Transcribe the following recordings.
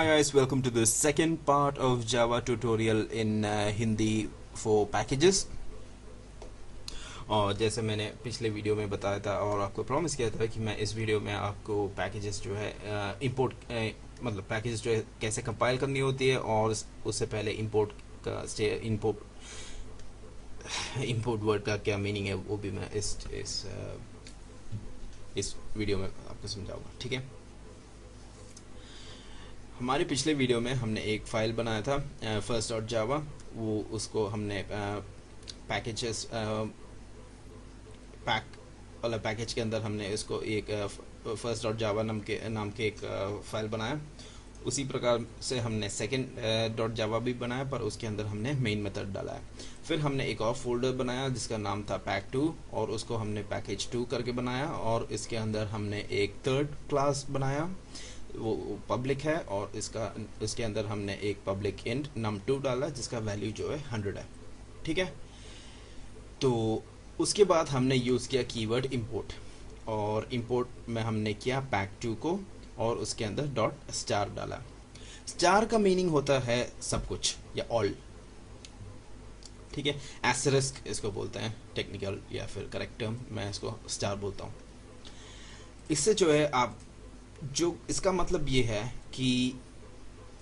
Hi guys, welcome to the second part of Java tutorial in Hindi for packages. और जैसे मैंने पिछले video में बताया था और आपको प्रॉमिस किया था कि मैं इस वीडियो में आपको पैकेजेस जो है इंपोर्ट मतलब पैकेजेस जो है कैसे कंपाइल करनी होती है और उससे पहले इंपोर्ट का इंपोर्ट वर्ड का क्या मीनिंग है वो भी मैं इस वीडियो में आपको समझाऊंगा। ठीक है, हमारे पिछले वीडियो में हमने एक फाइल बनाया था फर्स्ट डॉट जावा। वो उसको हमने पैकेजेस वाला पैकेज के अंदर हमने इसको एक फर्स्ट डॉट जावा नाम के एक फाइल बनाया। उसी प्रकार से हमने सेकेंड डॉट जावा भी बनाया, पर उसके अंदर हमने मेन मेथड डाला है। फिर हमने एक और फोल्डर बनाया जिसका नाम था पैक2 और उसको हमने पैकेज2 करके बनाया और इसके अंदर हमने एक थर्ड क्लास बनाया, वो पब्लिक है और इसके अंदर हमने एक पब्लिक इंट num2 डाला जिसका वैल्यू जो है 100 है। ठीक है, तो उसके बाद हमने यूज़ किया कीवर्ड इंपोर्ट और इंपोर्ट में हमने किया पैक2 को और उसके अंदर डॉट स्टार डाला। स्टार का मीनिंग होता है सब कुछ या ऑल। ठीक है, एस्टरिस्क इसको बोलते हैं टेक्निकल या फिर करेक्ट टर्म, मैं इसको स्टार बोलता हूँ। इससे जो है आप जो इसका मतलब ये है कि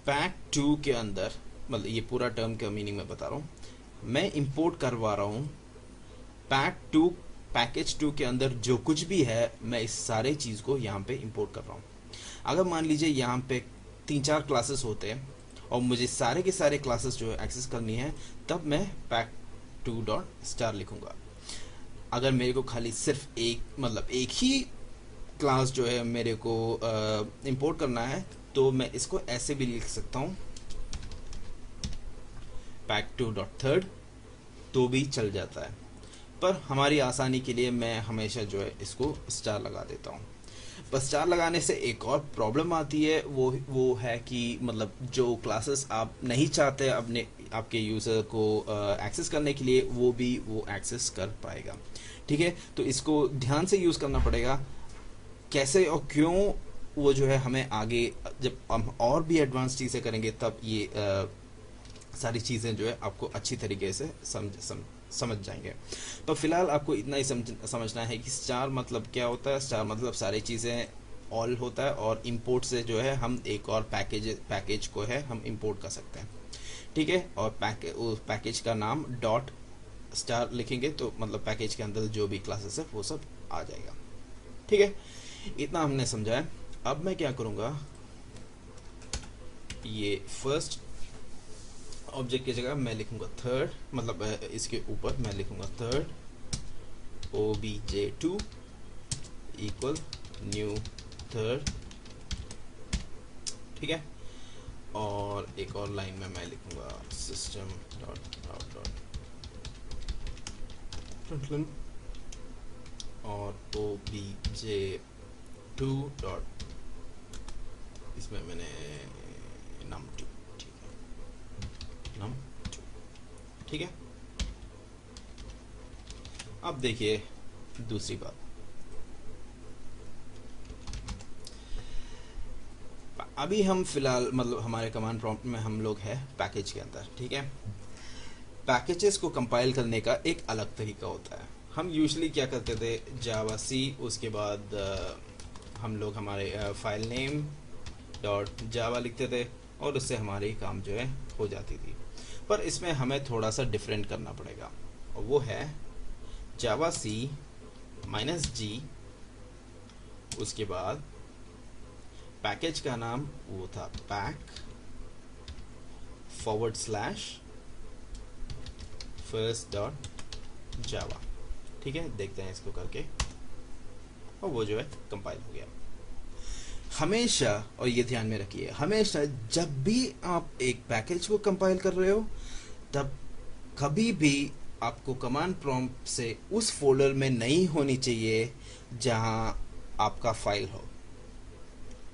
पैक2 के अंदर, मतलब ये पूरा टर्म का मीनिंग मैं बता रहा हूँ, मैं इंपोर्ट करवा रहा हूँ पैकेज2 के अंदर जो कुछ भी है मैं इस सारे चीज़ को यहाँ पे इंपोर्ट कर रहा हूँ। अगर मान लीजिए यहाँ पे 3-4 क्लासेस होते हैं और मुझे सारे के सारे क्लासेस जो है एक्सेस करनी है, तब मैं पैक2 डॉट स्टार लिखूँगा। अगर मेरे को खाली सिर्फ एक ही क्लास जो है मेरे को इंपोर्ट करना है तो मैं इसको ऐसे भी लिख सकता हूँ पैक2 डॉट थर्ड, तो भी चल जाता है। पर हमारी आसानी के लिए मैं हमेशा जो है इसको स्टार लगा देता हूँ। पर स्टार लगाने से एक और प्रॉब्लम आती है, वो है कि मतलब जो क्लासेस आप नहीं चाहते अपने आपके यूज़र को एक्सेस करने के लिए वो एक्सेस कर पाएगा। ठीक है, तो इसको ध्यान से यूज़ करना पड़ेगा कैसे और क्यों। वो जो है हमें आगे जब हम और भी एडवांस चीज़ें करेंगे तब ये सारी चीज़ें जो है आपको अच्छी तरीके से समझ जाएंगे। तो फिलहाल आपको इतना ही समझना है कि स्टार मतलब क्या होता है। स्टार मतलब सारी चीज़ें ऑल होता है और इंपोर्ट से जो है हम एक और पैकेज को है हम इंपोर्ट कर सकते हैं। ठीक है, और पैकेज का नाम डॉट स्टार लिखेंगे तो मतलब पैकेज के अंदर जो भी क्लासेस है वो सब आ जाएगा। ठीक है, इतना हमने समझा है। अब मैं क्या करूँगा, ये फर्स्ट ऑब्जेक्ट की जगह मैं लिखूंगा थर्ड, मतलब इसके ऊपर मैं लिखूंगा third obj2 equal new third. ठीक है, और एक और लाइन में मैं लिखूंगा सिस्टम डॉट आउट डॉट और obj2 डॉट, इसमें मैंने num2, num2। ठीक है, अब देखिए दूसरी बात, अभी हम फिलहाल मतलब हमारे कमांड प्रॉम्प्ट में हम लोग हैं पैकेज के अंदर। ठीक है, पैकेजेस को कंपाइल करने का एक अलग तरीका होता है। हम यूजुअली क्या करते थे, जावा सी, उसके बाद हम लोग हमारे फाइल नेम डॉट जावा लिखते थे और उससे हमारी काम जो है हो जाती थी। पर इसमें हमें थोड़ा सा डिफरेंट करना पड़ेगा और वो है जावा सी -g, उसके बाद पैकेज का नाम वो था पैक / फर्स्ट डॉट जावा। ठीक है, देखते हैं इसको करके, और वो जो है कंपाइल हो गया। हमेशा, और ये ध्यान में रखिए, हमेशा जब भी आप एक पैकेज को कंपाइल कर रहे हो तब कभी भी आपको कमांड प्रॉम्प्ट से उस फोल्डर में नहीं होनी चाहिए जहां आपका फाइल हो।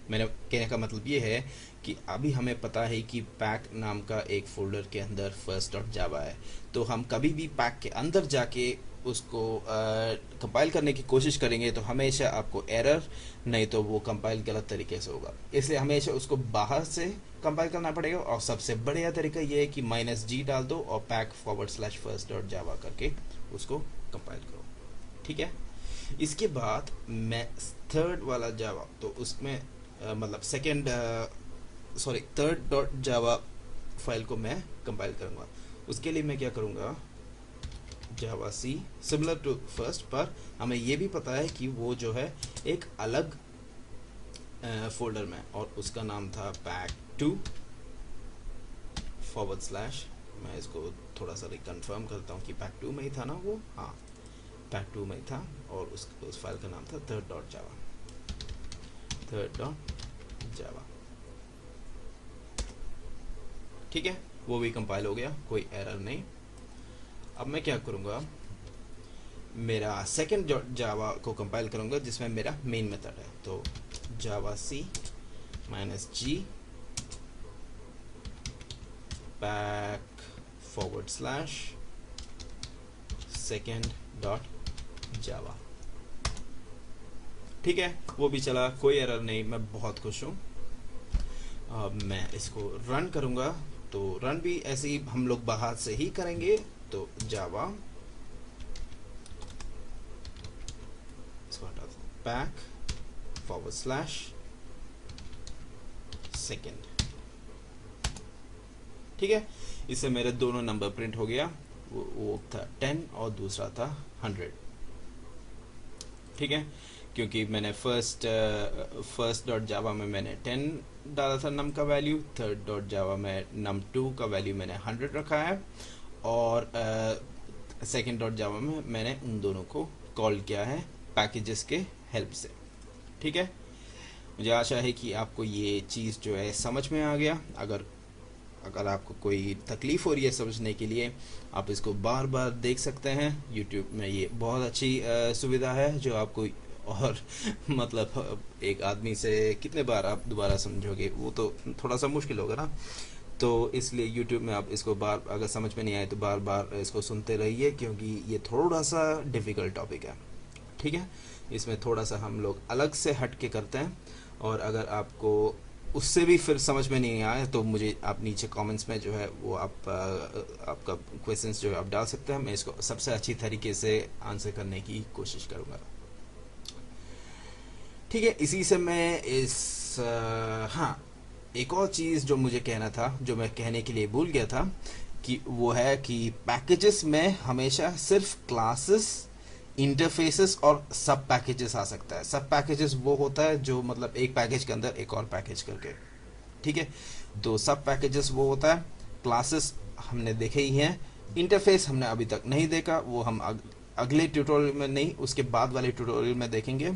मेरे कहने का मतलब ये है कि अभी हमें पता है कि पैक नाम का एक फोल्डर के अंदर फर्स्ट डॉट जावा है, तो हम कभी भी पैक के अंदर जाके उसको कंपाइल करने की कोशिश करेंगे तो हमेशा आपको एरर, नहीं तो वो कंपाइल गलत तरीके से होगा। इसलिए हमेशा उसको बाहर से कंपाइल करना पड़ेगा। और सबसे बढ़िया तरीका ये है कि -g डाल दो और pack/first.java करके उसको कंपाइल करो। ठीक है, इसके बाद मैं थर्ड वाला जावा, तो उसमें मतलब थर्ड डॉट जावा फाइल को मैं कंपाइल करूँगा। उसके लिए मैं क्या करूँगा, जावा सी सिमिलर टू फर्स्ट, पर हमें ये भी पता है कि वो जो है एक अलग फोल्डर में, और उसका नाम था pack2 / मैं इसको थोड़ा सा रिकन्फर्म करता हूँ कि pack2 में ही था ना वो, हाँ pack2 में ही था, और उस फाइल का नाम था third.java। ठीक है, वो भी कंपाइल हो गया, कोई एरर नहीं। अब मैं क्या करूँगा, मेरा सेकंड जावा को कंपाइल करूँगा जिसमें मेरा मेन मेथड है। तो जावा सी -g pack/second.java। ठीक है, वो भी चला, कोई एरर नहीं, मैं बहुत खुश हूँ। अब मैं इसको रन करूँगा, तो रन भी ऐसे ही हम लोग बाहर से ही करेंगे। तो जावा, इसको हटा दो, pack/second। ठीक है, इससे मेरे दोनों नंबर प्रिंट हो गया, वो था 10 और दूसरा था 100। ठीक है, क्योंकि मैंने first.java में मैंने 10 डाला था नम का वैल्यू, third.java में num2 का वैल्यू मैंने 100 रखा है, और second.java में मैंने उन दोनों को कॉल किया है पैकेजेस के हेल्प से। ठीक है, मुझे आशा है कि आपको ये चीज़ जो है समझ में आ गया। अगर आपको कोई तकलीफ़ हो रही है समझने के लिए, आप इसको बार बार देख सकते हैं। YouTube में ये बहुत अच्छी सुविधा है जो आपको, और मतलब एक आदमी से कितने बार आप दोबारा समझोगे, वो तो थोड़ा सा मुश्किल होगा ना। तो इसलिए YouTube में आप इसको अगर समझ में नहीं आए तो बार बार इसको सुनते रहिए, क्योंकि ये थोड़ा सा डिफ़िकल्ट टॉपिक है। ठीक है, इसमें थोड़ा सा हम लोग अलग से हट के करते हैं, और अगर आपको उससे भी फिर समझ में नहीं आए तो मुझे आप नीचे कमेंट्स में जो है वो आपका क्वेश्चंस जो है आप डाल सकते हैं। मैं इसको सबसे अच्छी तरीके से आंसर करने की कोशिश करूँगा। ठीक है, इसी से मैं हाँ, एक और चीज़ जो मुझे कहना था, जो मैं कहने के लिए भूल गया था, कि वो है कि पैकेजेस में हमेशा सिर्फ क्लासेस, इंटरफेसेस और सब पैकेजेस आ सकता है। सब पैकेजेस वो होता है जो मतलब एक पैकेज के अंदर एक और पैकेज करके। ठीक है, तो सब पैकेजेस वो होता है। क्लासेस हमने देखे ही हैं, इंटरफेस हमने अभी तक नहीं देखा, वो हम अगले ट्यूटोरियल में नहीं, उसके बाद वाले ट्यूटोरियल में देखेंगे।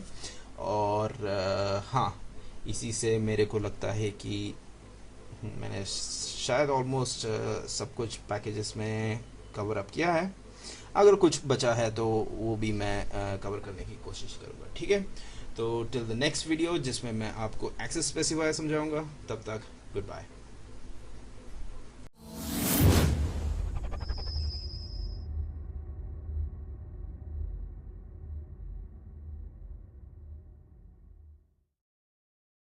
और हाँ, इसी से मेरे को लगता है कि मैंने शायद ऑलमोस्ट सब कुछ पैकेजेस में कवर अप किया है। अगर कुछ बचा है तो वो भी मैं कवर करने की कोशिश करूँगा। ठीक है, तो टिल द नेक्स्ट वीडियो जिसमें मैं आपको एक्सेस स्पेसिफायर समझाऊंगा, तब तक गुड बाय।